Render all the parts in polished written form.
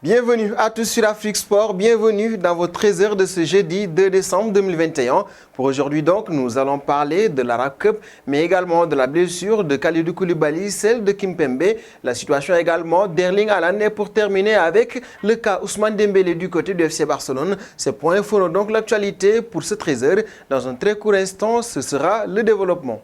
Bienvenue à tous sur Afrique Sport, bienvenue dans vos 13h de ce jeudi 2 décembre 2021. Pour aujourd'hui donc, nous allons parler de l'Arab Cup, mais également de la blessure de Kalidou Koulibaly, celle de Kimpembe, la situation également d'Erling Haaland et pour terminer avec le cas Ousmane Dembélé du côté du FC Barcelone. Ces points feront donc l'actualité pour ce 13h. Dans un très court instant, ce sera le développement.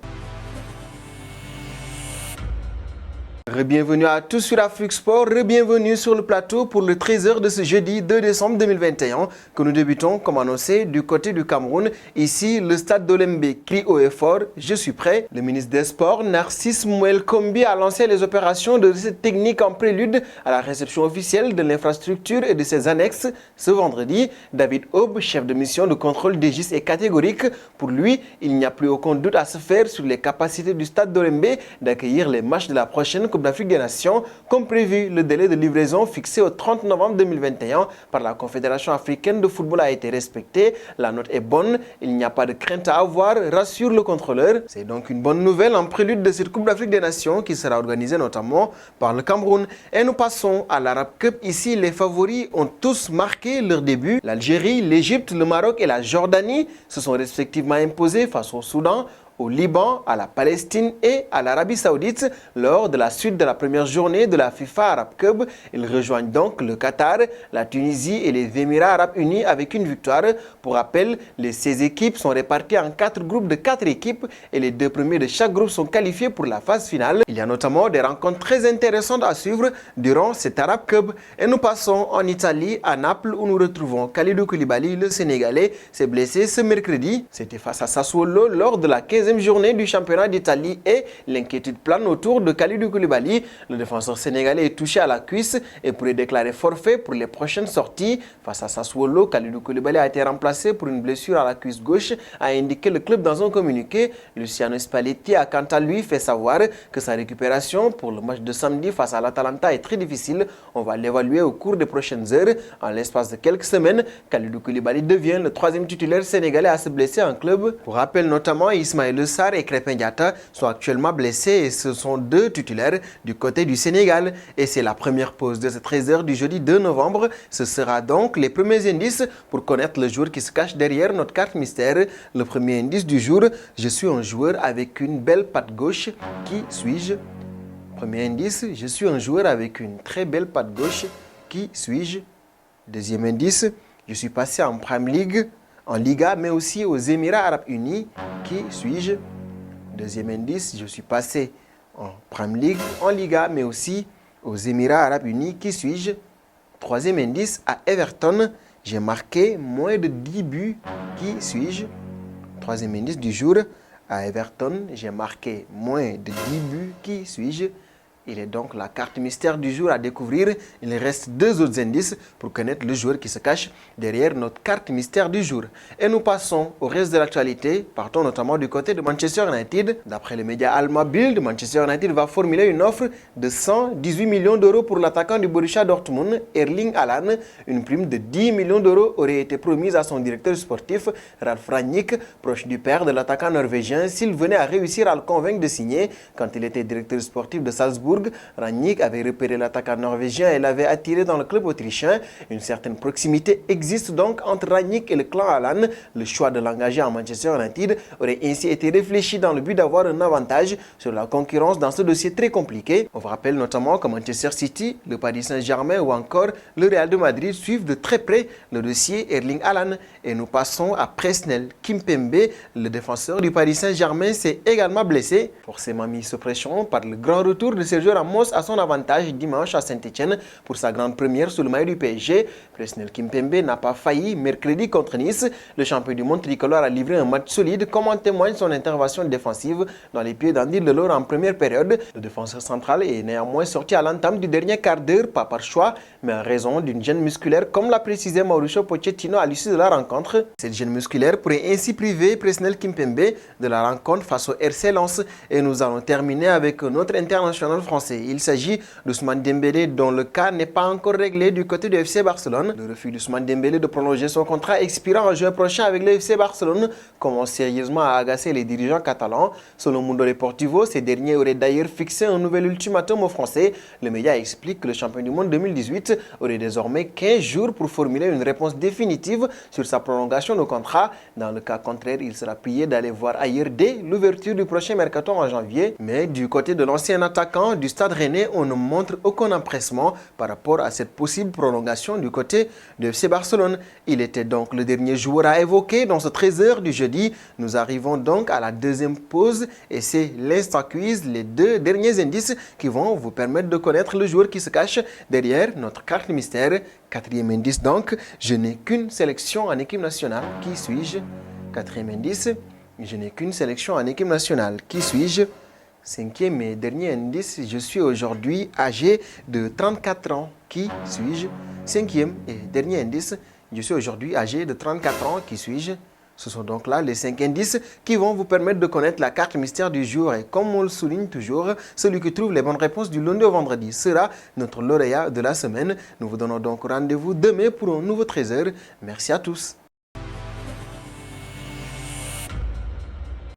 Bienvenue à tous sur Afrique Sport, bienvenue sur le plateau pour le 13h de ce jeudi 2 décembre 2021 que nous débutons comme annoncé du côté du Cameroun. Ici, le stade d'Olembe crie haut et fort, je suis prêt. Le ministre des Sports, Narcisse Mouel Kombi, a lancé les opérations de cette technique en prélude à la réception officielle de l'infrastructure et de ses annexes ce vendredi. David Aube, chef de mission de contrôle d'Egis, est catégorique. Pour lui, il n'y a plus aucun doute à se faire sur les capacités du stade d'Olembe d'accueillir les matchs de la prochaine Coupe d'Afrique des Nations, comme prévu. Le délai de livraison fixé au 30 novembre 2021 par la Confédération africaine de football a été respecté. La note est bonne, il n'y a pas de crainte à avoir, rassure le contrôleur. C'est donc une bonne nouvelle en prélude de cette Coupe d'Afrique des Nations qui sera organisée notamment par le Cameroun. Et nous passons à l'Arab Cup. Ici, les favoris ont tous marqué leur début. L'Algérie, l'Égypte, le Maroc et la Jordanie se sont respectivement imposés face au Soudan, au Liban, à la Palestine et à l'Arabie Saoudite lors de la suite de la première journée de la FIFA Arab Cup. Ils rejoignent donc le Qatar, la Tunisie et les Émirats Arabes Unis avec une victoire. Pour rappel, les 16 équipes sont réparties en 4 groupes de 4 équipes et les 2 premiers de chaque groupe sont qualifiés pour la phase finale. Il y a notamment des rencontres très intéressantes à suivre durant cet Arab Cup. Et nous passons en Italie, à Naples, où nous retrouvons Kalidou Koulibaly, le Sénégalais, s'est blessé ce mercredi. C'était face à Sassuolo lors de la 15e journée du championnat d'Italie et l'inquiétude plane autour de Kalidou Koulibaly. Le défenseur sénégalais est touché à la cuisse et pourrait déclarer forfait pour les prochaines sorties. Face à Sassuolo, Kalidou Koulibaly a été remplacé pour une blessure à la cuisse gauche, a indiqué le club dans un communiqué. Luciano Spalletti a quant à lui fait savoir que sa récupération pour le match de samedi face à l'Atalanta est très difficile. On va l'évaluer au cours des prochaines heures. En l'espace de quelques semaines, Kalidou Koulibaly devient le 3e titulaire sénégalais à se blesser en club. Pour rappel notamment, Ismaël Sarr et Krépin Diatta sont actuellement blessés et ce sont 2 titulaires du côté du Sénégal. Et c'est la première pause de ce 13h du jeudi 2 novembre. Ce sera donc les premiers indices pour connaître le joueur qui se cache derrière notre carte mystère. Le premier indice du jour, je suis un joueur avec une belle patte gauche. Qui suis-je? Premier indice, je suis un joueur avec une très belle patte gauche. Qui suis-je? Deuxième indice, je suis passé en Premier League, en Liga, mais aussi aux Émirats Arabes Unis. Qui suis-je? Deuxième indice, je suis passé en Premier League, en Liga, mais aussi aux Émirats Arabes Unis. Qui suis-je? Troisième indice, à Everton, j'ai marqué moins de 10 buts. Qui suis-je? Troisième indice du jour, à Everton, j'ai marqué moins de 10 buts. Qui suis-je? Il est donc la carte mystère du jour à découvrir. Il reste 2 autres indices pour connaître le joueur qui se cache derrière notre carte mystère du jour. Et nous passons au reste de l'actualité. Partons notamment du côté de Manchester United. D'après le média allemand Bild, Manchester United va formuler une offre de 118 millions d'euros pour l'attaquant du Borussia Dortmund, Erling Haaland. Une prime de 10 millions d'euros aurait été promise à son directeur sportif, Ralf Rangnick, proche du père de l'attaquant norvégien, s'il venait à réussir à le convaincre de signer. Quand il était directeur sportif de Salzbourg, Rangnick avait repéré l'attaquant norvégien et l'avait attiré dans le club autrichien. Une certaine proximité existe donc entre Rangnick et le clan Haaland. Le choix de l'engager à Manchester United aurait ainsi été réfléchi dans le but d'avoir un avantage sur la concurrence dans ce dossier très compliqué. On vous rappelle notamment que Manchester City, le Paris Saint-Germain ou encore le Real de Madrid suivent de très près le dossier Erling Haaland. Et nous passons à Presnel Kimpembe, le défenseur du Paris Saint-Germain, s'est également blessé. Forcément mis sous pression par le grand retour de Sergio Ramos à son avantage dimanche à Saint-Etienne pour sa grande première sous le maillot du PSG. Presnel Kimpembe n'a pas failli mercredi contre Nice. Le champion du monde tricolore a livré un match solide comme en témoigne son intervention défensive dans les pieds d'Andy Delors en première période. Le défenseur central est néanmoins sorti à l'entame du dernier quart d'heure, pas par choix, mais en raison d'une gêne musculaire comme l'a précisé Mauricio Pochettino à l'issue de la rencontre. Cette gêne musculaire pourrait ainsi priver Presnel Kimpembe de la rencontre face au RC Lens. Et nous allons terminer avec notre international français. Il s'agit d'Ousmane Dembélé dont le cas n'est pas encore réglé du côté du FC Barcelone. Le refus d'Ousmane Dembélé de prolonger son contrat expirant en juin prochain avec le FC Barcelone commence sérieusement à agacer les dirigeants catalans. Selon Mundo Deportivo, ces derniers auraient d'ailleurs fixé un nouvel ultimatum aux Français. Le média explique que le champion du monde 2018 aurait désormais 15 jours pour formuler une réponse définitive sur sa prolongation de contrat. Dans le cas contraire, il sera prié d'aller voir ailleurs dès l'ouverture du prochain mercato en janvier. Mais du côté de l'ancien attaquant du Stade Rennais, on ne montre aucun empressement par rapport à cette possible prolongation du côté de FC Barcelone. Il était donc le dernier joueur à évoquer dans ce 13h du jeudi. Nous arrivons donc à la deuxième pause et c'est l'Insta Quiz, les deux derniers indices qui vont vous permettre de connaître le joueur qui se cache derrière notre carte mystère. Quatrième indice donc, je n'ai qu'une sélection en équipe nationale. Qui suis-je? Quatrième indice, je n'ai qu'une sélection en équipe nationale. Qui suis-je? Cinquième et dernier indice, je suis aujourd'hui âgé de 34 ans. Qui suis-je? Cinquième et dernier indice, je suis aujourd'hui âgé de 34 ans. Qui suis-je? Ce sont donc là les 5 indices qui vont vous permettre de connaître la carte mystère du jour. Et comme on le souligne toujours, celui qui trouve les bonnes réponses du lundi au vendredi sera notre lauréat de la semaine. Nous vous donnons donc rendez-vous demain pour un nouveau 13h. Merci à tous.